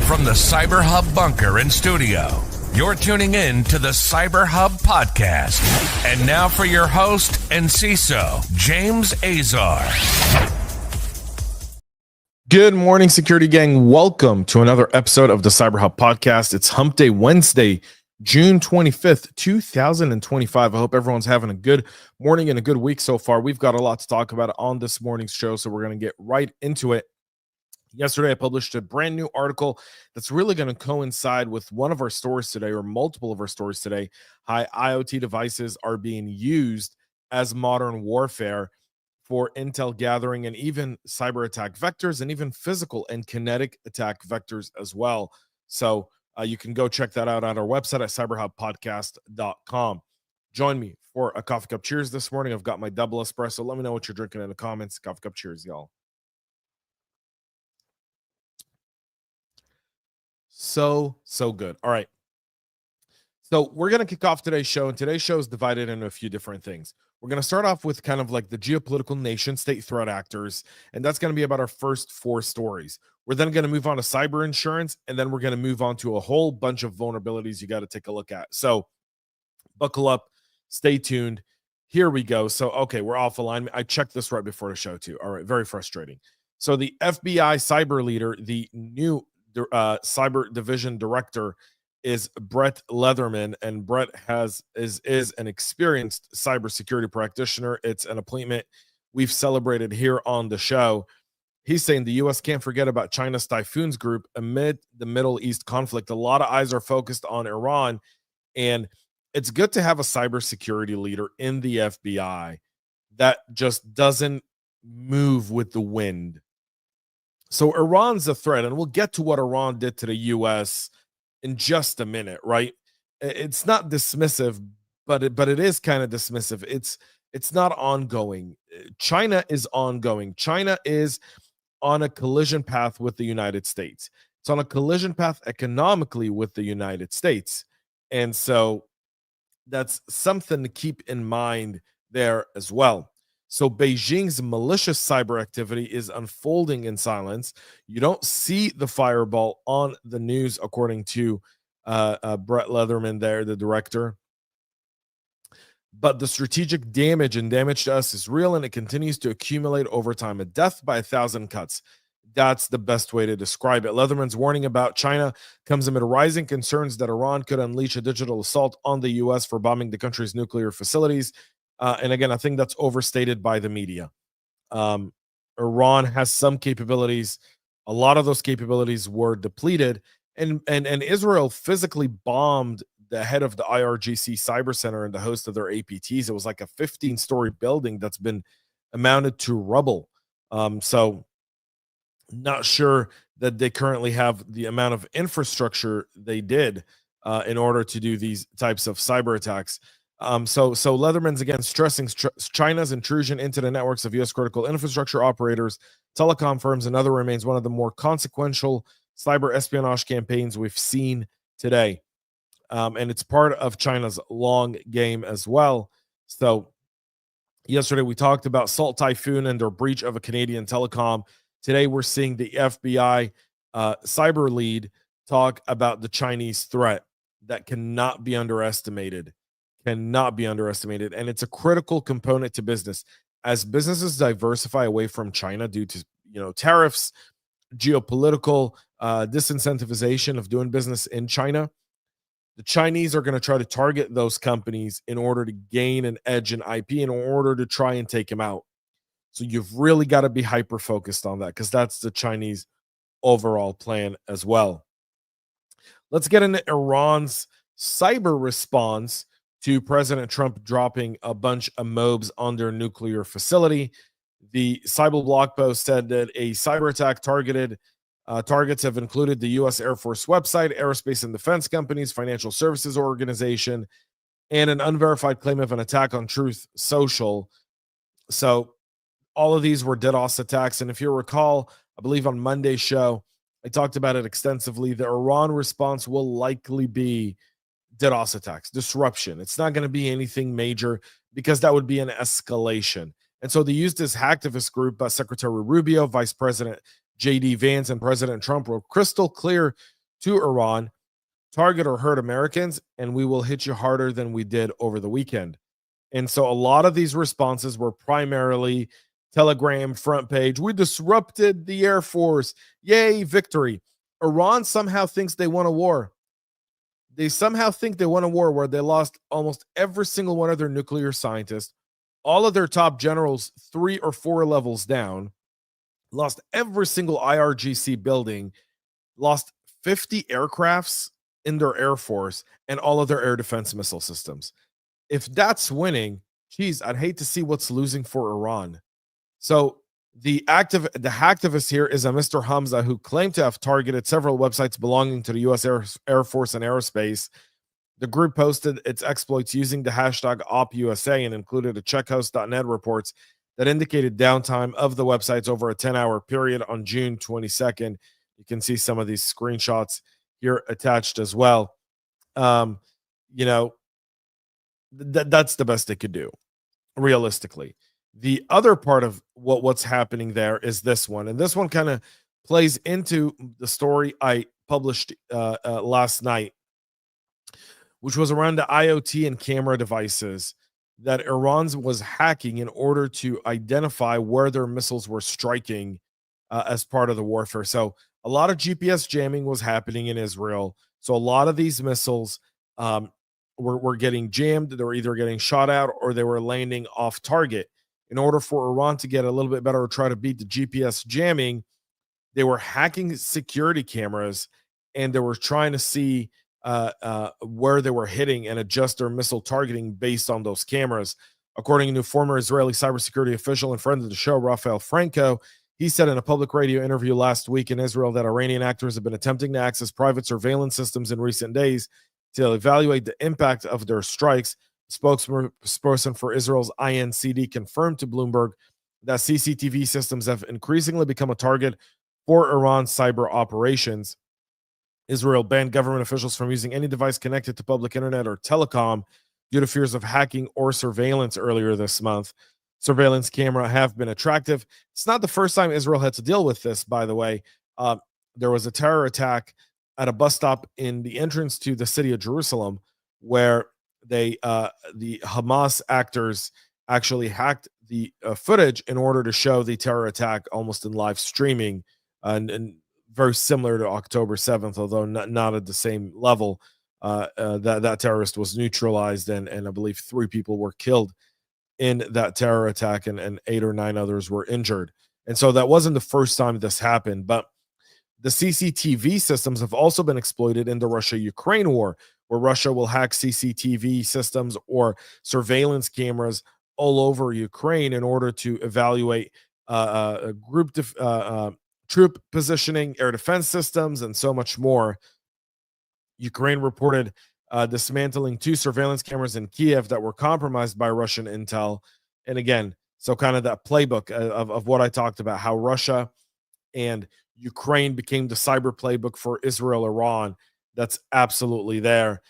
From the CyberHub bunker and studio, you're tuning in to the CyberHub Podcast. And now for your host and CISO, James Azar. Good morning, security gang. Welcome to another episode of the CyberHub Podcast. It's Hump Day Wednesday, June 25th, 2025. I hope everyone's having a good morning and a good week so far. We've got a lot to talk about on this morning's show, so we're going to get right into it. Yesterday, I published a brand new article that's really going to coincide with one of our stories today, or multiple of our stories today. How IoT devices are being used as modern warfare for intel gathering and even cyber attack vectors and even physical and kinetic attack vectors as well. So you can go check that out on our website at cyberhubpodcast.com. Join me for a coffee cup cheers this morning. I've got my double espresso. Let me know what you're drinking in the comments. Coffee cup cheers, y'all. So good. All right. So we're going to kick off today's show, and today's show is divided into a few different things. We're going to start off with kind of like the geopolitical nation state threat actors, and that's going to be about our first four stories. We're then going to move on to cyber insurance, and then we're going to move on to a whole bunch of vulnerabilities you got to take a look at. So buckle up, stay tuned. Here we go. So, okay, we're off alignment. I checked this right before the show too. All right, very frustrating. So the FBI cyber leader, the new cyber division director, is Brett Leatherman, and Brett is an experienced cybersecurity practitioner. It's an appointment we've celebrated here on the show. He's saying the U.S. can't forget about China's Typhoons group amid the Middle East conflict. A lot of eyes are focused on Iran, and it's good to have a cybersecurity leader in the FBI that just doesn't move with the wind. So Iran's a threat, and we'll get to what Iran did to the U.S. in just a minute, right? It's not dismissive, but it is kind of dismissive. It's not ongoing. China is ongoing. China is on a collision path with the United States. It's on a collision path economically with the United States. And so that's something to keep in mind there as well. So Beijing's malicious cyber activity is unfolding in silence. You don't see the fireball on the news, according to Brett Leatherman there, the director. But the strategic damage to us is real, and it continues to accumulate over time. A death by 1,000 cuts. That's the best way to describe it. Leatherman's warning about China comes amid rising concerns that Iran could unleash a digital assault on the U.S. for bombing the country's nuclear facilities. And again, I think that's overstated by the media. Iran has some capabilities. A lot of those capabilities were depleted, and Israel physically bombed the head of the IRGC Cyber Center and the host of their APTs. It was like a 15-story building that's been amounted to rubble. So not sure that they currently have the amount of infrastructure they did in order to do these types of cyber attacks. So Leatherman's again stressing China's intrusion into the networks of U.S. critical infrastructure operators, telecom firms, and other remains one of the more consequential cyber espionage campaigns we've seen today. And it's part of China's long game as well. So yesterday we talked about Salt Typhoon and their breach of a Canadian telecom. Today we're seeing the FBI cyber lead talk about the Chinese threat that cannot be underestimated. And it's a critical component to business. As businesses diversify away from China due to tariffs, geopolitical disincentivization of doing business in China, the Chinese are going to try to target those companies in order to gain an edge in IP, in order to try and take them out. So you've really got to be hyper focused on that, because that's the Chinese overall plan as well. Let's get into Iran's cyber response to President Trump dropping a bunch of MOBs on their nuclear facility. The Cyber blog post said that a cyber attack targets have included the U.S. Air Force website, aerospace and defense companies, financial services organization, and an unverified claim of an attack on Truth Social. So all of these were DDoS attacks. And if you recall, I believe on Monday's show, I talked about it extensively. The Iran response will likely be DDoS attacks, disruption. It's not going to be anything major, because that would be an escalation. And so they used this hacktivist group by Secretary Rubio, Vice President J.D. Vance, and President Trump were crystal clear to Iran, target or hurt Americans, and we will hit you harder than we did over the weekend. And so a lot of these responses were primarily Telegram front page. We disrupted the Air Force. Yay, victory. Iran somehow thinks they won a war. They somehow think they won a war where they lost almost every single one of their nuclear scientists, all of their top generals 3 or 4 levels down, lost every single IRGC building, lost 50 aircrafts in their Air Force, and all of their air defense missile systems. If that's winning, geez, I'd hate to see what's losing for Iran. So the hacktivist here is a Mr. Hamza who claimed to have targeted several websites belonging to the U.S. Air Force and Aerospace. The group posted its exploits using the hashtag OpUSA and included a checkhost.net reports that indicated downtime of the websites over a 10-hour period on June 22nd. You can see some of these screenshots here attached as well. That's the best they could do, realistically. The other part of what's happening there is this one, and this one kind of plays into the story I published last night, which was around the IoT and camera devices that Iran was hacking in order to identify where their missiles were striking as part of the warfare. So a lot of GPS jamming was happening in Israel. So a lot of these missiles were getting jammed. They were either getting shot out or they were landing off target. In order for Iran to get a little bit better or try to beat the GPS jamming, they were hacking security cameras and they were trying to see where they were hitting and adjust their missile targeting based on those cameras. According to former Israeli cybersecurity official and friend of the show, Rafael Franco, he said in a public radio interview last week in Israel that Iranian actors have been attempting to access private surveillance systems in recent days to evaluate the impact of their strikes. Spokesperson for Israel's INCD confirmed to Bloomberg that CCTV systems have increasingly become a target for Iran's cyber operations. Israel banned government officials from using any device connected to public internet or telecom due to fears of hacking or surveillance earlier this month. Surveillance camera have been attractive. It's not the first time Israel had to deal with this, by the way. There was a terror attack at a bus stop in the entrance to the city of Jerusalem where the Hamas actors actually hacked the footage in order to show the terror attack almost in live streaming, and very similar to October 7th, although not at the same level. That terrorist was neutralized, and I believe 3 people were killed in that terror attack, and 8 or 9 others were injured. And so that wasn't the first time this happened, but the CCTV systems have also been exploited in the Russia-Ukraine war, where Russia will hack CCTV systems or surveillance cameras all over Ukraine in order to evaluate troop positioning, air defense systems, and so much more. Ukraine reported dismantling 2 surveillance cameras in Kiev that were compromised by Russian intel. And again, so kind of that playbook of what I talked about, how Russia and Ukraine became the cyber playbook for Israel, Iran. That's absolutely there.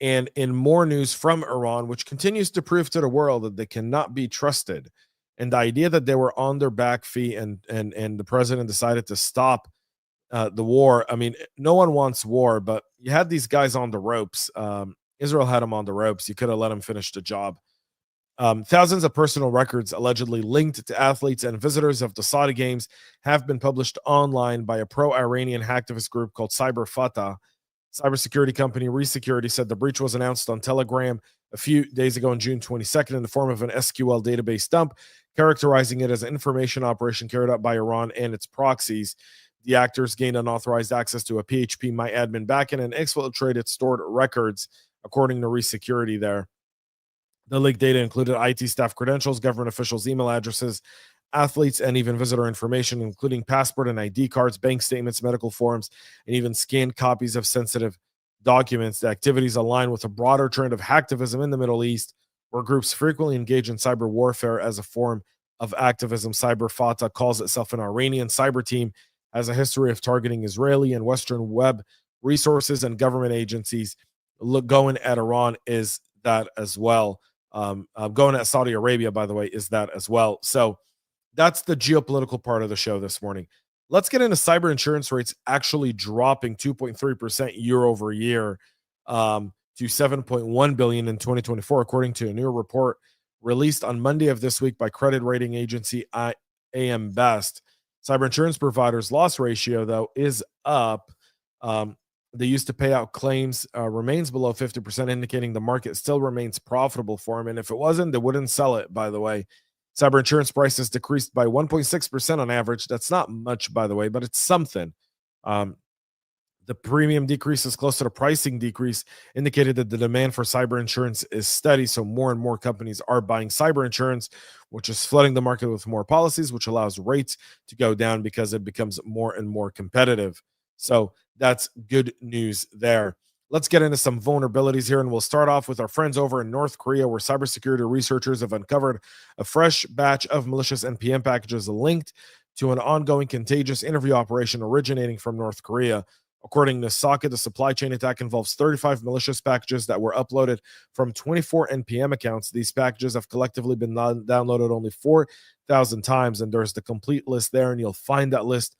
And in more news from Iran, which continues to prove to the world that they cannot be trusted, and the idea that they were on their back feet and the president decided to stop the war. I mean, no one wants war, but you had these guys on the ropes. Israel had them on the ropes. You could have let them finish the job. Thousands of personal records allegedly linked to athletes and visitors of the Saudi Games have been published online by a pro-Iranian hacktivist group called CyberFatah. Cybersecurity company Resecurity said the breach was announced on Telegram a few days ago on June 22nd in the form of an SQL database dump, characterizing it as an information operation carried out by Iran and its proxies. The actors gained unauthorized access to a PHP MyAdmin backend and exfiltrated stored records, according to Resecurity there. The leaked data included IT staff credentials, government officials' email addresses, athletes, and even visitor information, including passport and ID cards, bank statements, medical forms, and even scanned copies of sensitive documents. The activities align with a broader trend of hacktivism in the Middle East, where groups frequently engage in cyber warfare as a form of activism. CyberFatah calls itself an Iranian cyber team, has a history of targeting Israeli and Western web resources and government agencies. Going at Iran is that as well. Going at Saudi Arabia, by the way, is that as well. So that's the geopolitical part of the show this morning. Let's get into cyber insurance rates actually dropping 2.3% year over year to 7.1 billion in 2024, according to a new report released on Monday of this week by credit rating agency AM Best. Cyber insurance providers' loss ratio, though, is up. They used to pay out claims remains below 50%, indicating the market still remains profitable for them. And if it wasn't, they wouldn't sell it, by the way. Cyber insurance prices decreased by 1.6% on average. That's not much, by the way, but it's something. The premium decrease is close to the pricing decrease, indicated that the demand for cyber insurance is steady. So more and more companies are buying cyber insurance, which is flooding the market with more policies, which allows rates to go down because it becomes more and more competitive. So that's good news there. Let's get into some vulnerabilities here, and we'll start off with our friends over in North Korea, where cybersecurity researchers have uncovered a fresh batch of malicious NPM packages linked to an ongoing contagious interview operation originating from North Korea. According to Socket, the supply chain attack involves 35 malicious packages that were uploaded from 24 NPM accounts. These packages have collectively been downloaded only 4,000 times, and there's the complete list there, and you'll find that list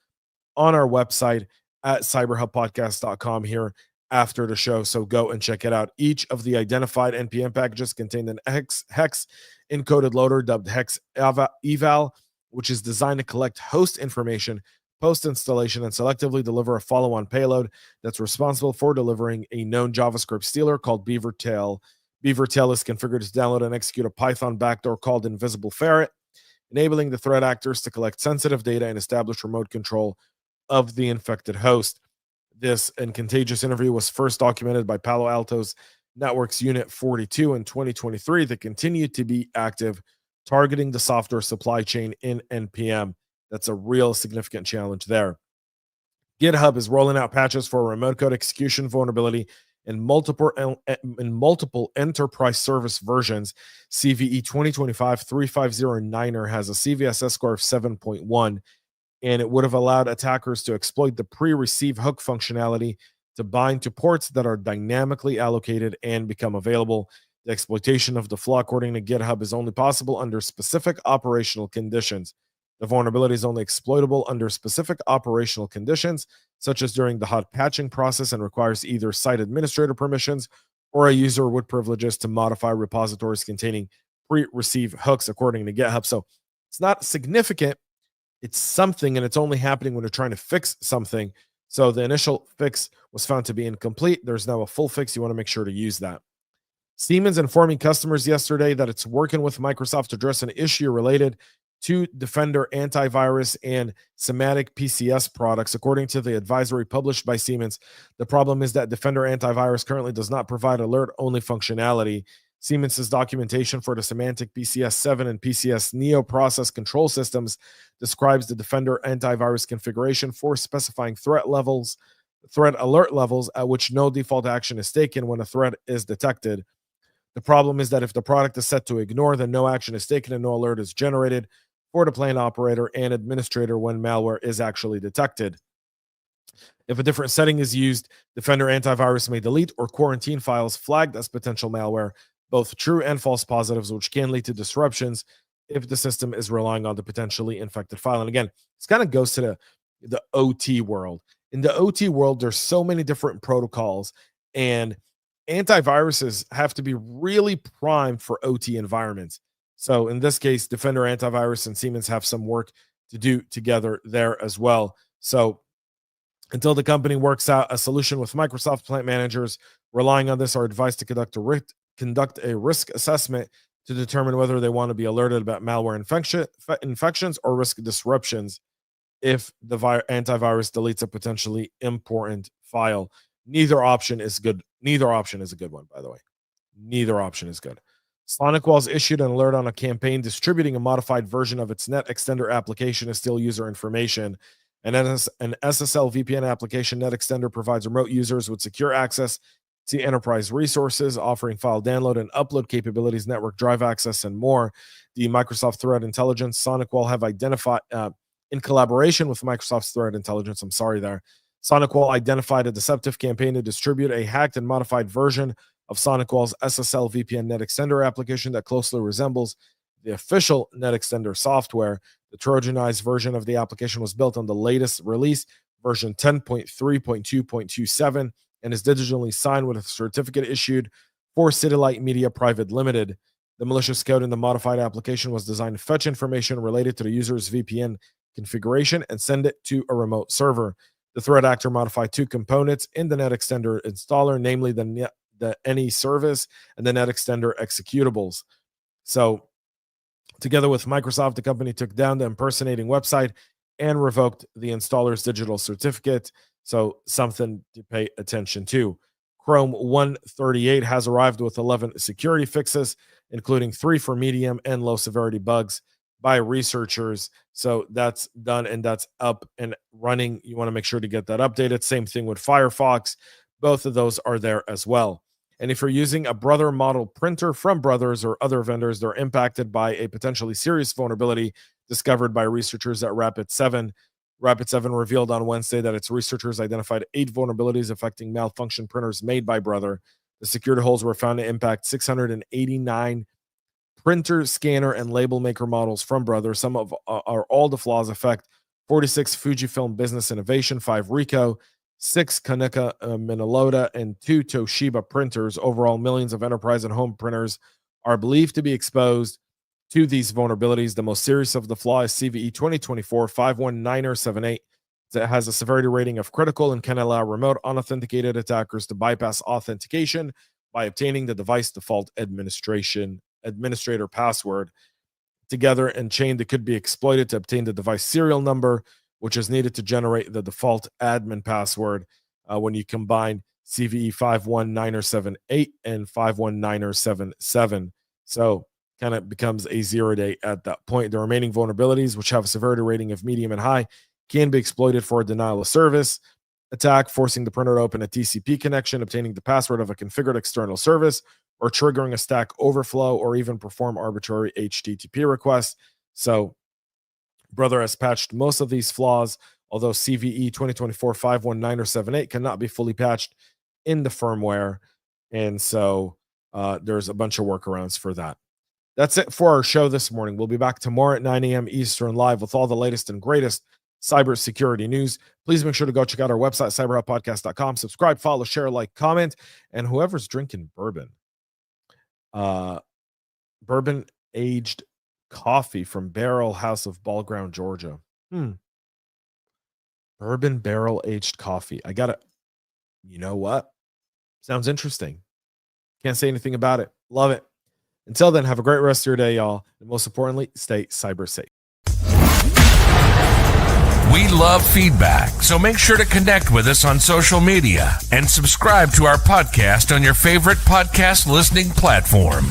on our website at cyberhubpodcast.com here after the show, so go and check it out. Each of the identified NPM packages contained an hex encoded loader dubbed hex eval, which is designed to collect host information post-installation and selectively deliver a follow-on payload that's responsible for delivering a known JavaScript stealer called Beavertail. Beavertail is configured to download and execute a Python backdoor called Invisible Ferret, enabling the threat actors to collect sensitive data and establish remote control of the infected host. This and contagious interview was first documented by Palo Alto's Networks Unit 42 in 2023 that continued to be active, targeting the software supply chain in NPM. That's a real significant challenge there. GitHub is rolling out patches for a remote code execution vulnerability in multiple enterprise service versions. CVE 2025-350-9er has a CVSS score of 7.1, and it would have allowed attackers to exploit the pre-receive hook functionality to bind to ports that are dynamically allocated and become available. The exploitation of the flaw, according to GitHub, is only possible under specific operational conditions. The vulnerability is only exploitable under specific operational conditions, such as during the hot patching process, and requires either site administrator permissions or a user with privileges to modify repositories containing pre-receive hooks, according to GitHub. So it's not significant. It's something, and it's only happening when they're trying to fix something. So the initial fix was found to be incomplete. There's now a full fix. You want to make sure to use that. Siemens informing customers yesterday that it's working with Microsoft to address an issue related to Defender antivirus and Semantic PCS products. According to the advisory published by Siemens, the problem is that Defender antivirus currently does not provide alert-only functionality. Siemens' documentation for the Semantic PCS 7 and PCS Neo process control systems describes the Defender antivirus configuration for specifying threat alert levels at which no default action is taken when a threat is detected. The problem is that if the product is set to ignore, then no action is taken and no alert is generated for the plane operator and administrator when malware is actually detected. If a different setting is used, Defender antivirus may delete or quarantine files flagged as potential malware, both true and false positives, which can lead to disruptions if the system is relying on the potentially infected file. And again, this kind of goes to the OT world. In the OT world, there's so many different protocols, and antiviruses have to be really primed for OT environments. So in this case, Defender antivirus and Siemens have some work to do together there as well. So until the company works out a solution with Microsoft, plant managers relying on this are advised to conduct a risk assessment to determine whether they want to be alerted about malware infections or risk disruptions if the antivirus deletes a potentially important file. Neither option is good. Neither option is a good one, by the way. Neither option is good. SonicWalls issued an alert on a campaign distributing a modified version of its Net Extender application to steal user information. An SSL VPN application, Net Extender, provides remote users with secure access to enterprise resources, offering file download and upload capabilities, network drive access, and more. The Microsoft Threat Intelligence, SonicWall have identified, in collaboration with Microsoft's Threat Intelligence, SonicWall identified a deceptive campaign to distribute a hacked and modified version of SonicWall's SSL VPN Net Extender application that closely resembles the official Net Extender software. The Trojanized version of the application was built on the latest release, version 10.3.2.27, and is digitally signed with a certificate issued for Citylight Media Private Limited. The malicious code in the modified application was designed to fetch information related to the user's VPN configuration and send it to a remote server. The threat actor modified two components in the net extender installer, namely the NE service and the net extender executables. So, together with Microsoft, the company took down the impersonating website and revoked the installer's digital certificate. So, something to pay attention to. Chrome 138 has arrived with 11 security fixes, including 3 for medium and low severity bugs by researchers. So that's done and that's up and running. You want to make sure to get that updated. Same thing with Firefox. Both of those are there as well. And if you're using a Brother model printer from Brothers or other vendors, they're impacted by a potentially serious vulnerability discovered by researchers at Rapid7. Rapid7 revealed on Wednesday that its researchers identified 8 vulnerabilities affecting malfunction printers made by Brother. The security holes were found to impact 689 printer, scanner, and label maker models from Brother. Some of all the flaws affect 46 Fujifilm Business Innovation, 5 Ricoh, 6 Konica Minolta, and 2 Toshiba printers. Overall, millions of enterprise and home printers are believed to be exposed to these vulnerabilities. The most serious of the flaw is CVE 2024-51978. It has a severity rating of critical and can allow remote unauthenticated attackers to bypass authentication by obtaining the device default administrator password. Together and chained, it could be exploited to obtain the device serial number, which is needed to generate the default admin password when you combine CVE 51978 and 51977. So kind of becomes a 0-day at that point. The remaining vulnerabilities, which have a severity rating of medium and high, can be exploited for a denial of service attack, forcing the printer to open a TCP connection, obtaining the password of a configured external service, or triggering a Stack Overflow, or even perform arbitrary HTTP requests. So Brother has patched most of these flaws, although CVE 2024-51978 cannot be fully patched in the firmware. And so there's a bunch of workarounds for that. That's it for our show this morning. We'll be back tomorrow at 9 a.m. Eastern live with all the latest and greatest cybersecurity news. Please make sure to go check out our website, cyberhubpodcast.com. Subscribe, follow, share, like, comment. And whoever's drinking bourbon aged coffee from Barrel House of Ball Ground, Georgia. Bourbon barrel aged coffee. I got it. You know what? Sounds interesting. Can't say anything about it. Love it. Until then, have a great rest of your day, y'all. And most importantly, stay cyber safe. We love feedback, so make sure to connect with us on social media and subscribe to our podcast on your favorite podcast listening platform.